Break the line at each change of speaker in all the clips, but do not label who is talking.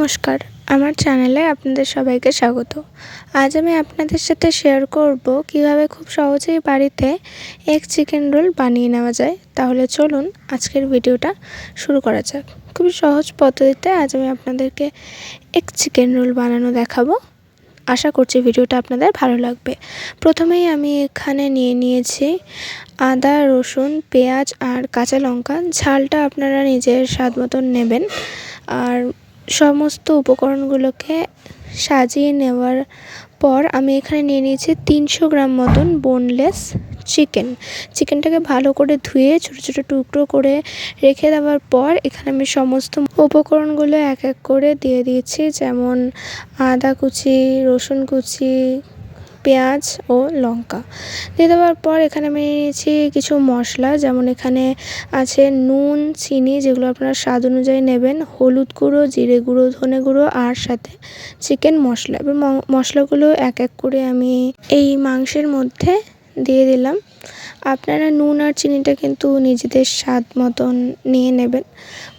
নমস্কার, আমার চ্যানেলে আপনাদের সবাইকে স্বাগত। আজ আমি আপনাদের সাথে শেয়ার করব কিভাবে খুব সহজেই বাড়িতে এগ চিকেন রোল বানিয়ে নেওয়া যায়। তাহলে চলুন আজকের ভিডিওটা শুরু করা যাক। খুবই সহজ পদ্ধতিতে আজ আমি আপনাদেরকে এগ চিকেন রোল বানানো দেখাবো। আশা করছি ভিডিওটা আপনাদের ভালো লাগবে। প্রথমেই আমি এখানে নিয়ে নিয়েছি আদা, রসুন, পেঁয়াজ আর কাঁচা লঙ্কা। ঝালটা আপনারা নিজের স্বাদ মতন নেবেন। আর সমস্ত উপকরণগুলোকে সাজিয়ে নেওয়ার পর আমি এখানে নিয়ে নিয়েছি 300 গ্রাম মতন বোনলেস চিকেনটাকে ভালো করে ধুয়ে ছোটো ছোটো টুকরো করে রেখে দেওয়ার পর এখানে আমি সমস্ত উপকরণগুলো এক এক করে দিয়ে দিয়েছি, যেমন আদা কুচি, রসুন কুচি, পেঁয়াজ ও লঙ্কা দিয়ে দেওয়ার পর এখানে আমি নিয়েছি কিছু মশলা, যেমন এখানে আছে নুন, চিনি, যেগুলো আপনারা স্বাদ অনুযায়ী নেবেন, হলুদ গুঁড়ো, জিরে গুঁড়ো, ধনে গুঁড়ো আর সাথে চিকেন মশলা। এবার মশলাগুলো এক এক করে আমি এই মাংসের মধ্যে দিয়ে দিলাম। আপনারা নুন আর চিনিটা কিন্তু নিজেদের স্বাদ মতন নিয়ে নেবেন।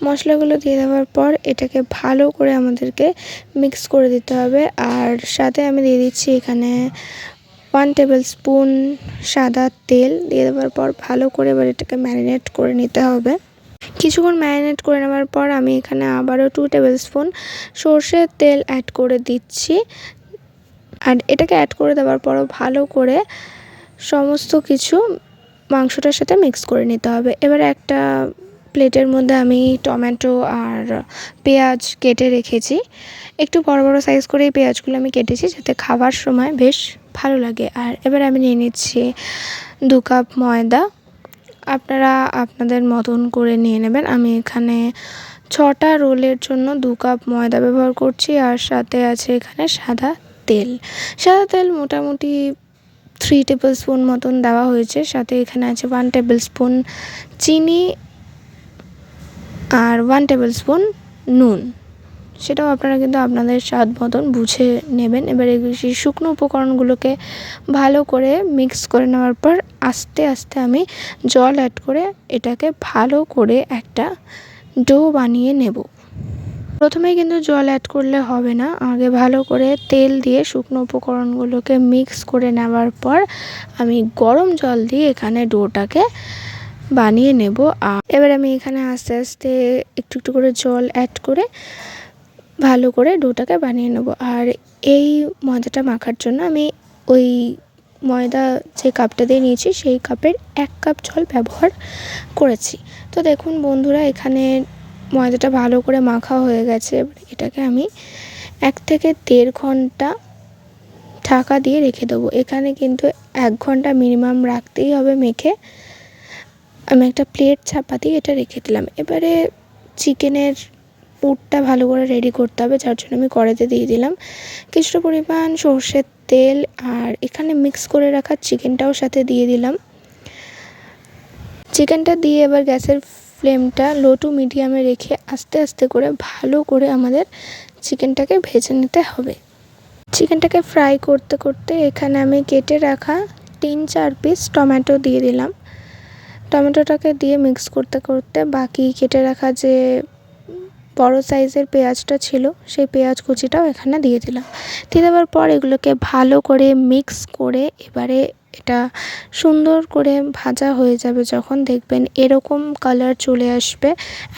মশলাগুলো দিয়ে দেওয়ার পর এটাকে ভালো করে আমাদেরকে মিক্স করে দিতে হবে। আর সাথে আমি দিয়ে দিচ্ছি এখানে 1 টেবিল স্পুন সাদা তেল। দিয়ে দেওয়ার পর ভালো করে এবার এটাকে ম্যারিনেট করে নিতে হবে। কিছুক্ষণ ম্যারিনেট করে নেওয়ার পর আমি এখানে আবারও 2 টেবিল স্পুন সর্ষের তেল অ্যাড করে দিচ্ছি। আর এটাকে অ্যাড করে দেওয়ার পরও ভালো করে সমস্ত কিছু মাংসটার সাথে মিক্স করে নিতে হবে। এবার একটা প্লেটের মধ্যে আমি টমেটো আর পেঁয়াজ কেটে রেখেছি। একটু বড় বড় সাইজ করে এই পেঁয়াজগুলো আমি কেটেছি, যাতে খাবার সময় বেশ ভালো লাগে। আর এবার আমি নিয়ে নিচ্ছি 2 কাপ ময়দা। আপনারা আপনাদের মতন করে নিয়ে নেবেন। আমি এখানে 6টা রোলের জন্য 2 কাপ ময়দা ব্যবহার করছি। আর সাথে আছে এখানে সাদা তেল মোটামুটি 3 টেবিল স্পুন মতন দেওয়া হয়েছে। সাথে এখানে আছে 1 টেবিল স্পুন চিনি আর 1 টেবিল স্পুন নুন, সেটাও আপনারা কিন্তু আপনাদের স্বাদ মতন বুঝে নেবেন। এবার এই শুকনো উপকরণগুলোকে ভালো করে মিক্স করে নেওয়ার পর আস্তে আস্তে আমি জল অ্যাড করে এটাকে ভালো করে একটা ডো বানিয়ে নেব। প্রথমেই কিন্তু জল অ্যাড করলে হবে না, আগে ভালো করে তেল দিয়ে শুকনো উপকরণগুলোকে মিক্স করে নেওয়ার পর আমি গরম জল দিয়ে এখানে ডোটাকে বানিয়ে নেব। আর এবার আমি এখানে আস্তে আস্তে একটু একটু করে জল অ্যাড করে ভালো করে ডোটাকে বানিয়ে নেব। আর এই ময়দাটা মাখার জন্য আমি ওই ময়দা যে কাপটা দিয়ে নিয়েছি সেই কাপের 1 কাপ জল ব্যবহার করেছি। তো দেখুন বন্ধুরা, এখানে ময়দাটা ভালো করে মাখা হয়ে গেছে। এটাকে আমি 1 থেকে 1.5 ঘন্টা ঢাকা দিয়ে রেখে দেবো। এখানে কিন্তু 1 ঘন্টা মিনিমাম রাখতেই হবে মেখে। আমি একটা প্লেট চাপা দিয়ে এটা রেখে দিলাম। এবারে চিকেনের পুরটা ভালো করে রেডি করতে হবে, যার জন্য আমি কড়াইতে দিয়ে দিলাম কিছুটা পরিমাণ সর্ষের তেল। আর এখানে মিক্স করে রাখা চিকেনটাও সাথে দিয়ে দিলাম। চিকেনটা দিয়ে এবার গ্যাসের ফ্লেমটা লো টু মিডিয়ামে রেখে আস্তে আস্তে করে ভালো করে আমাদের চিকেনটাকে ভেজে নিতে হবে। চিকেনটাকে ফ্রাই করতে করতে এখানে আমি কেটে রাখা 3-4 পিস টমেটো দিয়ে দিলাম। টমেটোটাকে দিয়ে মিক্স করতে করতে বাকি কেটে রাখা যে বড় সাইজের পেঁয়াজটা ছিল সেই পেঁয়াজ কুচিটাও এখানে দিয়ে দিলাম। দিয়ে দেওয়ার পর এগুলোকে ভালো করে মিক্স করে এবারে এটা সুন্দর করে ভাজা হয়ে যাবে। যখন দেখবেন এরকম কালার চলে আসবে,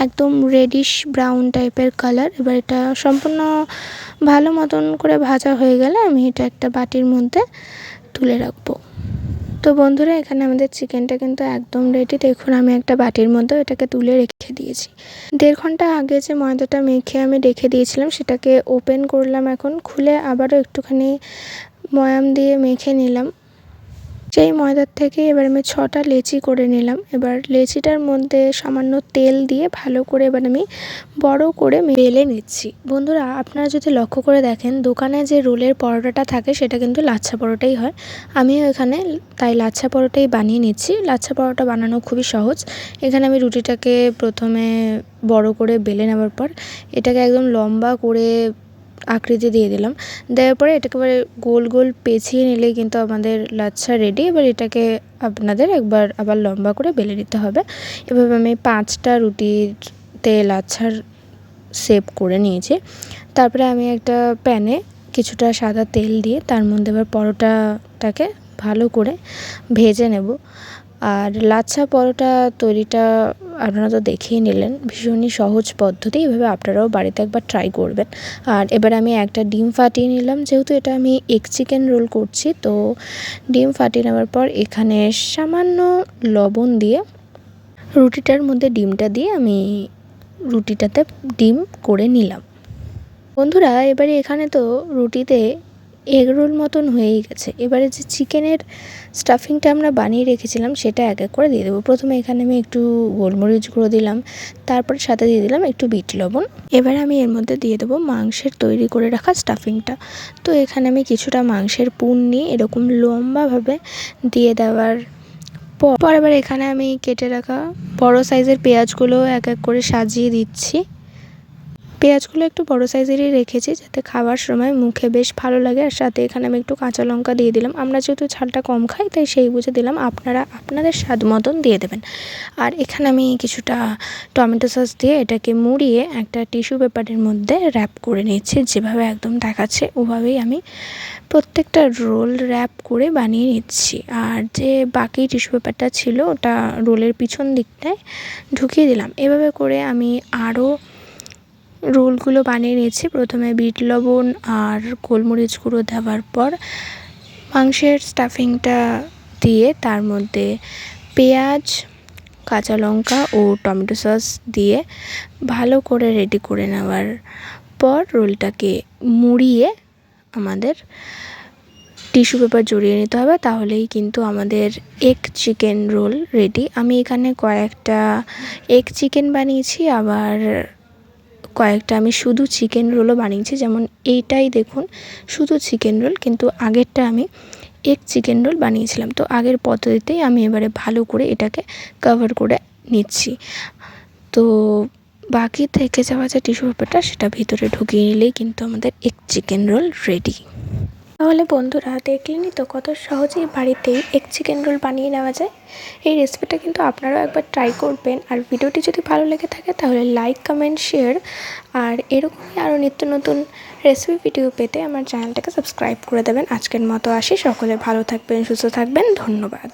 একদম রেডিশ ব্রাউন টাইপের কালার, এবার এটা সম্পূর্ণ ভালো মতন করে ভাজা হয়ে গেলে আমি এটা একটা বাটির মধ্যে তুলে রাখবো। তো বন্ধুরা, এখানে আমাদের চিকেনটা কিন্তু একদম রেডি। দেখুন আমি একটা বাটির মধ্যে এটাকে তুলে রেখে দিয়েছি। 1.5 ঘন্টা আগে যে ময়দাটা মেখে আমি রেখে দিয়েছিলাম সেটাকে ওপেন করলাম, এখন খুলে আবারও একটুখানি ময়াম দিয়ে মেখে নিলাম। সেই ময়দার থেকে এবার আমি 6টা লেচি করে নিলাম। এবার লেচিটার মধ্যে সামান্য তেল দিয়ে ভালো করে এবার আমি বড় করে বেলে নিচ্ছি। বন্ধুরা, আপনারা যদি লক্ষ্য করে দেখেন, দোকানে যে রোলের পরোটাটা থাকে সেটা কিন্তু লাচ্ছা পরোটাই হয়। আমিও এখানে তাই লাচ্ছা পরোটাই বানিয়ে নিচ্ছি। লাচ্ছা পরোটা বানানো খুবই সহজ। এখানে আমি রুটিটাকে প্রথমে বড় করে বেলে নেওয়ার পর এটাকে একদম লম্বা করে আকৃতি দিয়ে দিলাম। দেওয়ার পরে এটাকে এবারে গোল গোল পেঁচিয়ে নিলেই কিন্তু আমাদের লাচ্ছা রেডি। এবার এটাকে আপনাদের একবার আবার লম্বা করে বেলে নিতে হবে। এভাবে আমি 5টা রুটিতে লাচ্ছার শেপ করে নিয়েছি। তারপরে আমি একটা প্যানে কিছুটা সাদা তেল দিয়ে তার মধ্যে এবার পরোটাটাকে ভালো করে ভেজে নেব। আর লাচ্ছা পরোটা তৈরিটা আপনারা তো দেখেই নিলেন, ভীষণই সহজ পদ্ধতি। এভাবে আপনারাও বাড়িতে একবার ট্রাই করবেন। আর এবার আমি একটা ডিম ফাটিয়ে নিলাম, যেহেতু এটা আমি এগ চিকেন রোল করছি, তো ডিম ফাটিয়ে নেওয়ার পর এখানে সামান্য লবণ দিয়ে রুটিটার মধ্যে ডিমটা দিয়ে আমি রুটিটাতে ডিম করে নিলাম। বন্ধুরা, এবারে এখানে তো রুটিতে এগ রোল মতন হয়েই গেছে। এবারে যে চিকেনের স্টাফিংটা আমরা বানিয়ে রেখেছিলাম সেটা এক এক করে দিয়ে দেবো। প্রথমে এখানে আমি একটু গোলমরিচ গুঁড়ো দিলাম, তারপর সাথে দিয়ে দিলাম একটু বিট লবণ। এবার আমি এর মধ্যে দিয়ে দেবো মাংসের তৈরি করে রাখা স্টাফিংটা। তো এখানে আমি কিছুটা মাংসের পুর নিয়ে এরকম লম্বাভাবে দিয়ে দেওয়ার পর এবার এখানে আমি কেটে রাখা বড় সাইজের পেঁয়াজগুলো এক এক করে সাজিয়ে দিচ্ছি। পেঁয়াজগুলো একটু বড় সাইজেরই রেখেছি যাতে খাবার সময় মুখে বেশ ভালো লাগে। আর সাথে এখানে আমি একটু কাঁচা লঙ্কা দিয়ে দিলাম। আমরা যেহেতু ঝালটা কম খাই তাই সেই বুঝে দিলাম, আপনারা আপনাদের স্বাদ মতন দিয়ে দেবেন। আর এখানে আমি কিছুটা টমেটো সস দিয়ে এটাকে মুড়িয়ে একটা টিস্যু পেপারের মধ্যে র্যাপ করে নিচ্ছি। যেভাবে একদম দেখাচ্ছে ওভাবেই আমি প্রত্যেকটা রোল র্যাপ করে বানিয়ে নিচ্ছি। আর যে বাকি টিস্যু পেপারটা ছিল ওটা রোলের পিছন দিকটায় ঢুকিয়ে দিলাম। এভাবে করে আমি আরও রোলগুলো বানিয়ে নিয়েছি। প্রথমে বিট লবণ আর গোলমরিচ গুঁড়ো দেওয়ার পর মাংসের স্টাফিংটা দিয়ে তার মধ্যে পেঁয়াজ, কাঁচা লঙ্কা ও টমেটো সস দিয়ে ভালো করে রেডি করে নেওয়ার পর রোলটাকে মুড়িয়ে আমাদের টিস্যু পেপার জড়িয়ে নিতে হবে, তাহলেই কিন্তু আমাদের এগ চিকেন রোল রেডি। আমি এখানে কয়েকটা এগ চিকেন বানিয়েছি, আবার কয়েকটা আমি শুধু চিকেন রোলও বানিয়েছি। যেমন এইটাই দেখুন শুধু চিকেন রোল, কিন্তু আগেরটা আমি এগ চিকেন রোল বানিয়েছিলাম। তো আগের পদ্ধতিতেই আমি এবারে ভালো করে এটাকে কভার করে নিচ্ছি। তো বাকি থেকে যাওয়া যে টিস্যু পেপারটা সেটা ভিতরে ঢুকিয়ে নিলেই কিন্তু আমাদের এগ চিকেন রোল রেডি। তাহলে বন্ধুরা, দেখলেনই তো কত সহজেই বাড়িতেই এগ চিকেন রোল বানিয়ে নেওয়া যায়। এই রেসিপিটা কিন্তু আপনারাও একবার ট্রাই করবেন। আর ভিডিওটি যদি ভালো লেগে থাকে তাহলে লাইক, কমেন্ট, শেয়ার আর এরকমই আরও নিত্য নতুন রেসিপি ভিডিও পেতে আমার চ্যানেলটাকে সাবস্ক্রাইব করে দেবেন। আজকের মতো আসি, সকলে ভালো থাকবেন, সুস্থ থাকবেন, ধন্যবাদ।